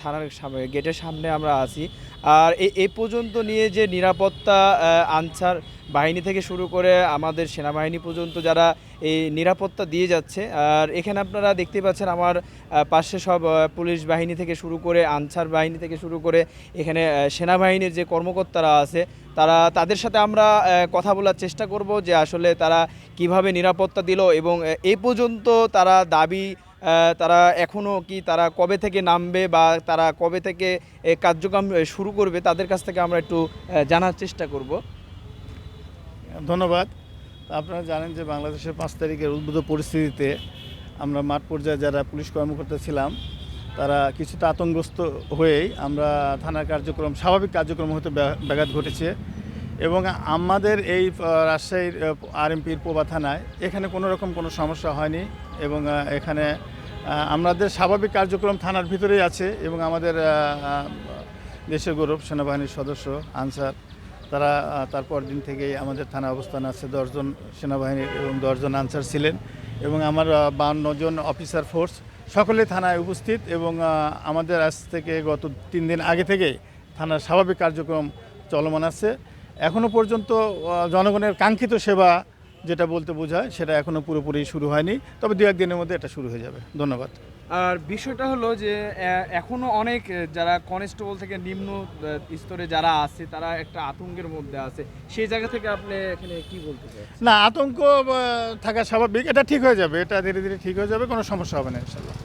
থানার সামনে গেটের সামনে আমরা আছি। আর এই পর্যন্ত নিয়ে যে নিরাপত্তা আনসার বাহিনী থেকে শুরু করে আমাদের সেনাবাহিনী পর্যন্ত যারা এই নিরাপত্তা দিয়ে যাচ্ছে। আর এখানে আপনারা দেখতে পাচ্ছেন আমার পাশে সব পুলিশ বাহিনী থেকে শুরু করে আনসার বাহিনী থেকে শুরু করে এখানে সেনাবাহিনীর যে কর্মকর্তারা আছে তাদের সাথে আমরা কথা বলার চেষ্টা করব যে আসলে তারা কিভাবে নিরাপত্তা দিল এবং এই পর্যন্ত তারা দাবি তারা এখনও কি তারা কবে থেকে নামবে বা তারা কবে থেকে কার্যক্রম শুরু করবে তাদের কাছ থেকে আমরা একটু জানার চেষ্টা করব। ধন্যবাদ। আপনারা জানেন যে বাংলাদেশের 5 তারিখের উদ্ভূত পরিস্থিতিতে আমরা মাঠ পর্যায়ে যারা পুলিশ কর্মকর্তা ছিলাম তারা কিছুটা আতঙ্কগ্রস্ত হয়েই আমরা থানার কার্যক্রম স্বাভাবিক কার্যক্রম হতে ব্যাঘাত ঘটেছে এবং আমাদের এই রাজশাহীর আরএমপির পোবা থানায় এখানে কোনো রকম কোনো সমস্যা হয়নি এবং এখানে আমাদের স্বাভাবিক কার্যক্রম থানার ভিতরেই আছে এবং আমাদের দেশের গৌরব সেনাবাহিনীর সদস্য আনসার তারা তারপর দিন থেকেই আমাদের থানা অবস্থান আছে 10 জন সেনাবাহিনীর এবং 10 জন আনসার ছিলেন এবং আমার 52 জন অফিসার ফোর্স সকলেই থানায় উপস্থিত এবং আমাদের আজ থেকে গত 3 দিন আগে থেকে থানার স্বাভাবিক কার্যক্রম চলমান আছে। এখনও পর্যন্ত জনগণের কাঙ্ক্ষিত সেবা যেটা বলতে বোঝায় সেটা এখনও পুরোপুরি শুরু হয়নি, তবে 2-1 দিনের মধ্যে এটা শুরু হয়ে যাবে। ধন্যবাদ। আর বিষয়টা হলো যে এখনও অনেক যারা কনস্টেবল থেকে নিম্ন স্তরে যারা আছে তারা একটা আতঙ্কের মধ্যে আছে, সেই জায়গা থেকে আপনি এখানে কি বলতে চান? না, আতঙ্ক থাকা স্বাভাবিক, এটা ঠিক হয়ে যাবে, এটা ধীরে ধীরে ঠিক হয়ে যাবে, কোনো সমস্যা হবে না ইনশাআল্লাহ।